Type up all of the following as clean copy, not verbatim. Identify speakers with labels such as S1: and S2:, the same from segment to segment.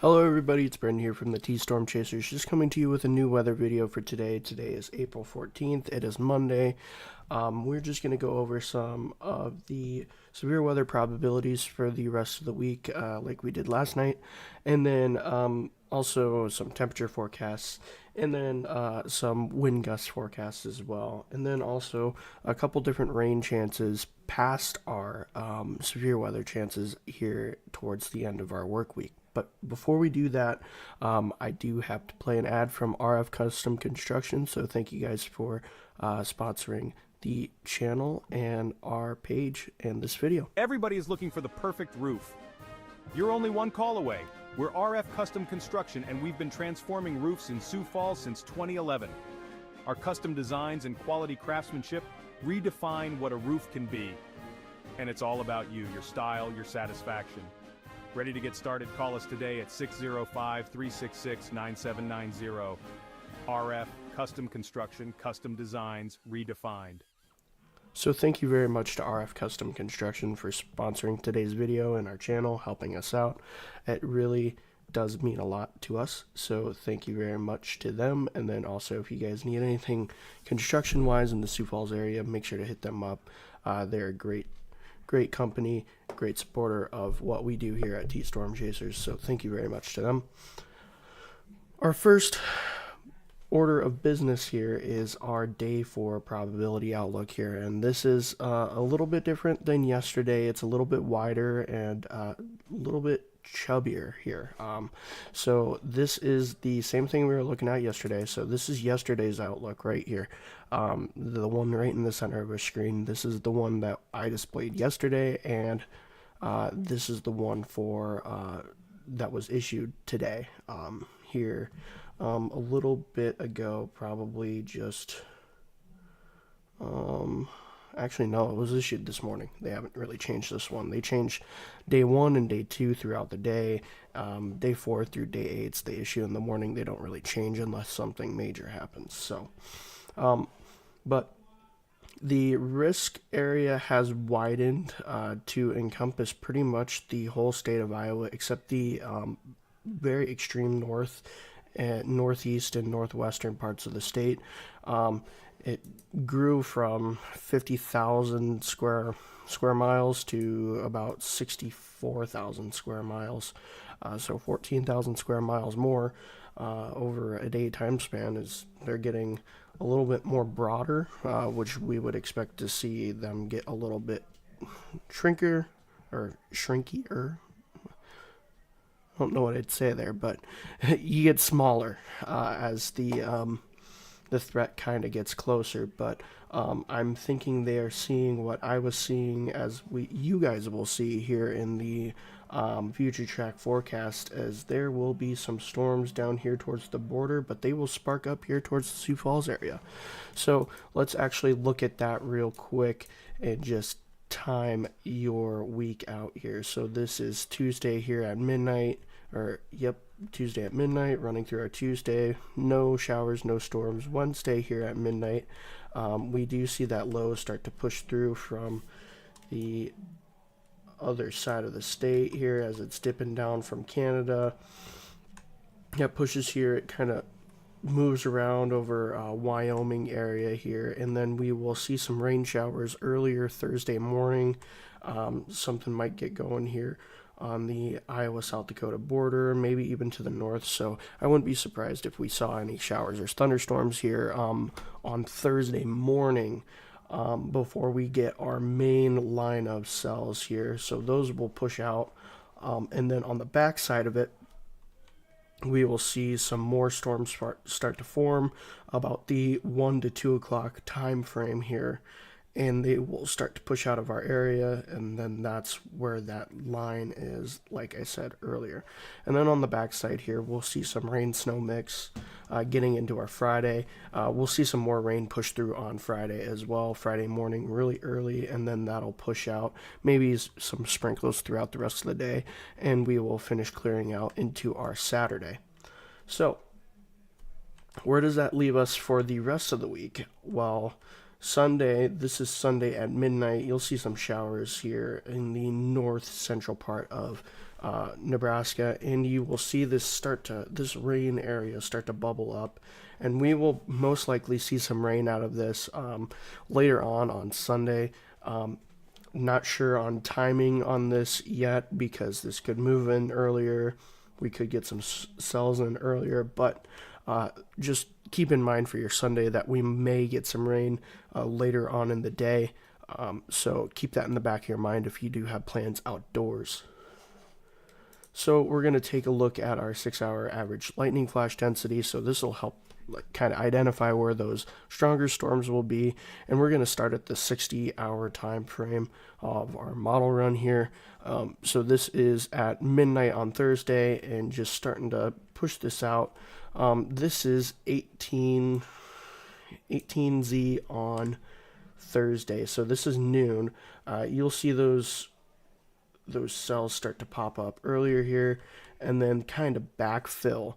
S1: Hello everybody, it's Brendan here from the T-Storm Chasers, just coming to you with a new weather video for today. Today is April 14th, it is Monday. We're just going to go over some of the severe weather probabilities for the rest of the week, like we did last night, and then also some temperature forecasts, and then some wind gust forecasts as well, and then also a couple different rain chances past our severe weather chances here towards the end of our work week. But before we do that, I do have to play an ad from RF Custom Construction. So thank you guys for sponsoring the channel and our page and this video.
S2: Everybody is looking for the perfect roof. You're only one call away. We're RF Custom Construction, and we've been transforming roofs in Sioux Falls since 2011. Our custom designs and quality craftsmanship redefine what a roof can be. And it's all about you, your style, your satisfaction. Ready to get started? Call us today at 605-366-9790. RF Custom Construction, custom designs redefined.
S1: So thank you very much to RF Custom Construction for sponsoring today's video and our channel, helping us out. It really does mean a lot to us, so thank you very much to them. And then also, if you guys need anything construction wise in the Sioux Falls area, make sure to hit them up. They're a great company, great supporter of what we do here at T-Storm Chasers, so thank you very much to them. Our first order of business here is our day 4 probability outlook here, and this is a little bit different than yesterday. It's a little bit wider and a little bit chubbier here. So this is the same thing we were looking at yesterday. So this is yesterday's outlook right here, the one right in the center of our screen. This is the one that I displayed yesterday, and this is the one for that was issued today here a little bit ago, probably just actually, no, it was issued this morning. They haven't really changed this one. They changed day 1 and day 2 throughout the day. Day 4 through day 8 they issue in the morning. They don't really change unless something major happens. So, but the risk area has widened to encompass pretty much the whole state of Iowa, except the very extreme north, northeast, and northwestern parts of the state. It grew from 50,000 square miles to about 64,000 square miles. So 14,000 square miles more over a day time span. Is they're getting a little bit more broader, which we would expect to see them get a little bit shrinkier. I don't know what I'd say there, but you get smaller as the threat kind of gets closer. But I'm thinking they are seeing what I was seeing, as you guys will see here in the future track forecast, as there will be some storms down here towards the border, but they will spark up here towards the Sioux Falls area. So let's actually look at that real quick and just time your week out here. So this is Tuesday here at midnight, Tuesday at midnight, running through our Tuesday. No showers, no storms. Wednesday here at midnight. We do see that low start to push through from the other side of the state here as it's dipping down from Canada. It pushes here, it kind of moves around over Wyoming area here, and then we will see some rain showers earlier Thursday morning. Something might get going here on the Iowa-South Dakota border, maybe even to the north, so I wouldn't be surprised if we saw any showers or thunderstorms here on Thursday morning before we get our main line of cells here. So those will push out, and then on the back side of it, we will see some more storms start to form about the 1 to 2 o'clock time frame here, and they will start to push out of our area, and then that's where that line is, like I said earlier. And then on the backside here, we'll see some rain-snow mix getting into our Friday. We'll see some more rain push through on Friday as well, Friday morning really early, and then that'll push out, maybe some sprinkles throughout the rest of the day, and we will finish clearing out into our Saturday. So where does that leave us for the rest of the week? Well, Sunday, this is Sunday at midnight. You'll see some showers here in the north central part of Nebraska, and you will see this rain area start to bubble up, and we will most likely see some rain out of this later on Sunday. Not sure on timing on this yet because this could move in earlier. We could get some cells in earlier, but just keep in mind for your Sunday that we may get some rain later on in the day. So keep that in the back of your mind if you do have plans outdoors. So we're going to take a look at our 6-hour average lightning flash density. So this will help kind of identify where those stronger storms will be. And we're going to start at the 60-hour time frame of our model run here. So this is at midnight on Thursday, and just starting to push this out. This is 18Z on Thursday. So this is noon. You'll see those cells start to pop up earlier here, and then kind of backfill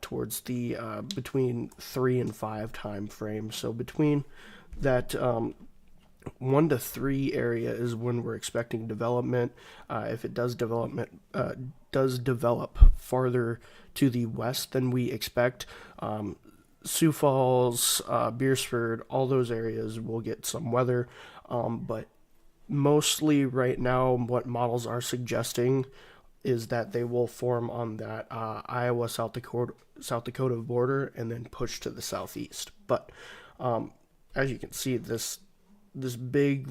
S1: towards the between 3 and 5 time frame. So between that 1 to 3 area is when we're expecting development. If it does develop farther to the west than we expect, Sioux Falls, Beersford, all those areas will get some weather, but mostly right now what models are suggesting is that they will form on that Iowa South Dakota border and then push to the southeast. But as you can see, this big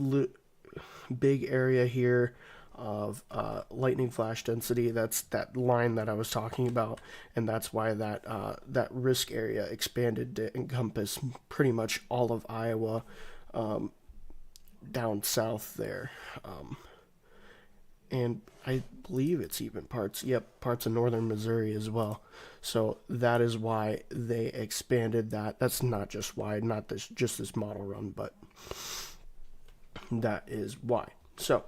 S1: area here of lightning flash density, that's that line that I was talking about, and that's why that risk area expanded to encompass pretty much all of Iowa down south there. And I believe it's even parts of northern Missouri as well. So that is why they expanded that. That's not just why, not just this model run, but that is why. So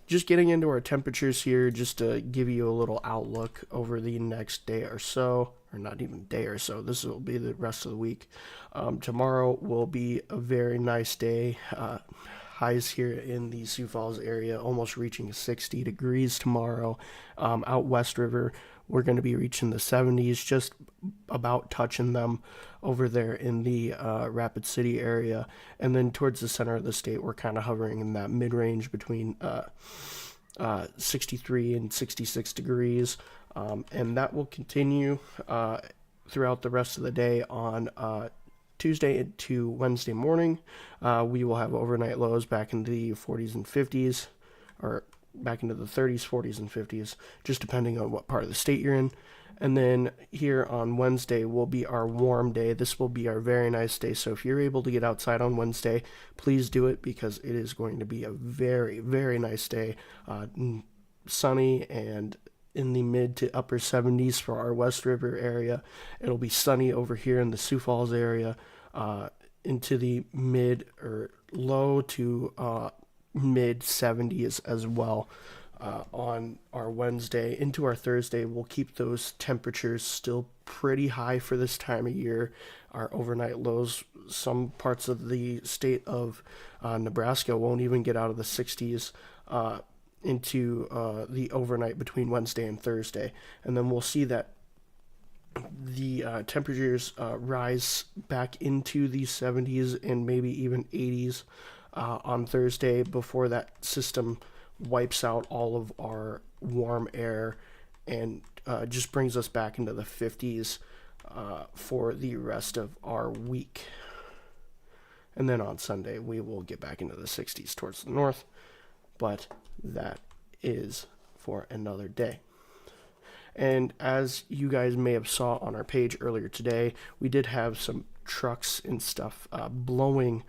S1: just getting into our temperatures here, just to give you a little outlook over the next day or so, or not even day or so. This will be the rest of the week. Tomorrow will be a very nice day. Highs here in the Sioux Falls area almost reaching 60 degrees tomorrow. Out West River, we're going to be reaching the 70s, just about touching them over there in the Rapid City area. And then towards the center of the state, we're kind of hovering in that mid-range between 63 and 66 degrees. And that will continue throughout the rest of the day on Tuesday into Wednesday morning. We will have overnight lows back into the 40s and 50s, or back into the 30s, 40s, and 50s, just depending on what part of the state you're in. And then here on Wednesday will be our warm day. This will be our very nice day. So if you're able to get outside on Wednesday, please do it, because it is going to be a very, very nice day. Sunny and in the mid to upper 70s for our West River area. It'll be sunny over here in the Sioux Falls area, into the mid or low to mid 70s as well on our Wednesday. Into our Thursday, we'll keep those temperatures still pretty high for this time of year. Our overnight lows, some parts of the state of Nebraska won't even get out of the 60s into the overnight between Wednesday and Thursday. And then we'll see that the temperatures rise back into the 70s and maybe even 80s on Thursday, before that system wipes out all of our warm air and just brings us back into the 50s for the rest of our week. And then on Sunday, we will get back into the 60s towards the north, but that is for another day. And as you guys may have saw on our page earlier today, we did have some trucks and stuff blowing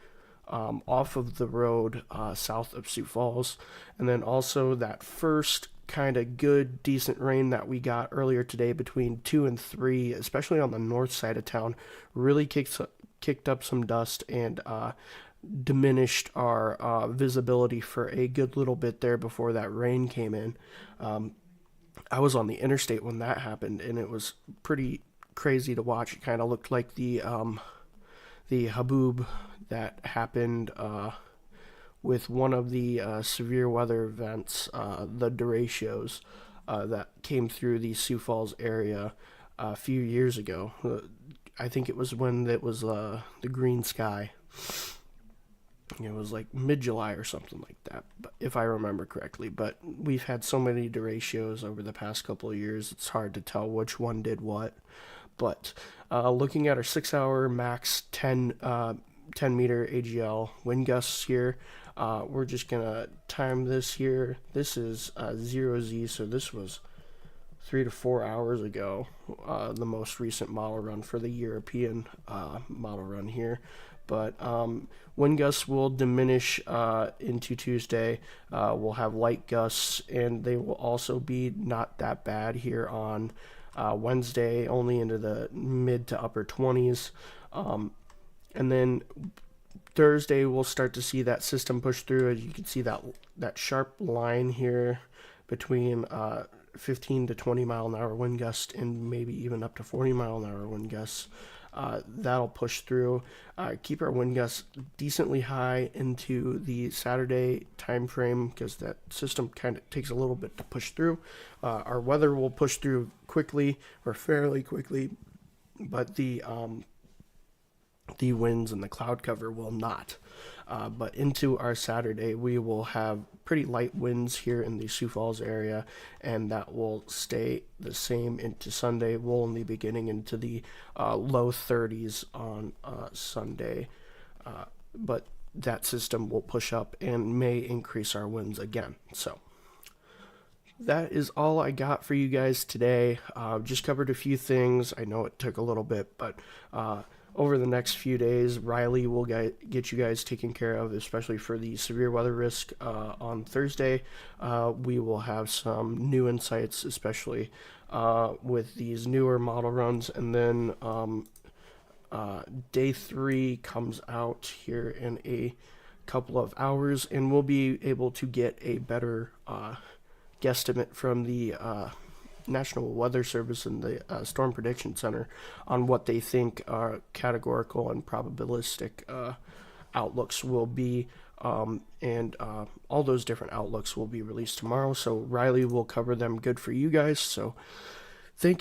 S1: off of the road south of Sioux Falls. And then also that first kind of good, decent rain that we got earlier today between 2 and 3, especially on the north side of town, really kicked up some dust and diminished our visibility for a good little bit there before that rain came in. I was on the interstate when that happened, and it was pretty crazy to watch. It kind of looked like the Haboob, that happened with one of the severe weather events, the derechos that came through the Sioux Falls area a few years ago. I think it was when it was the green sky. It was like mid-July or something like that, but if I remember correctly. But we've had so many derechos over the past couple of years, it's hard to tell which one did what. But looking at our 6-hour max 10 meter AGL wind gusts here, we're just gonna time this here. This is 0Z, so this was 3 to 4 hours ago, the most recent model run for the European model run here. But wind gusts will diminish into Tuesday. We'll have light gusts, and they will also be not that bad here on Wednesday, only into the mid to upper 20s. And then Thursday, we'll start to see that system push through. As you can see that sharp line here between 15 to 20 mile an hour wind gust and maybe even up to 40 mile an hour wind gusts. That'll push through. Keep our wind gusts decently high into the Saturday time frame because that system kind of takes a little bit to push through. Our weather will push through quickly or fairly quickly, but the winds and the cloud cover will not. But into our Saturday, we will have pretty light winds here in the Sioux Falls area, and that will stay the same into Sunday. We'll only be getting into the low 30s on Sunday, but that system will push up and may increase our winds again. So that is all I got for you guys today. Just covered a few things. I know it took a little bit, but over the next few days, Riley will get you guys taken care of, especially for the severe weather risk on Thursday. We will have some new insights, especially with these newer model runs. And then day 3 comes out here in a couple of hours, and we'll be able to get a better guesstimate from the National Weather Service and the Storm Prediction Center on what they think our categorical and probabilistic outlooks will be, and all those different outlooks will be released tomorrow, so Riley will cover them good for you guys. So thank you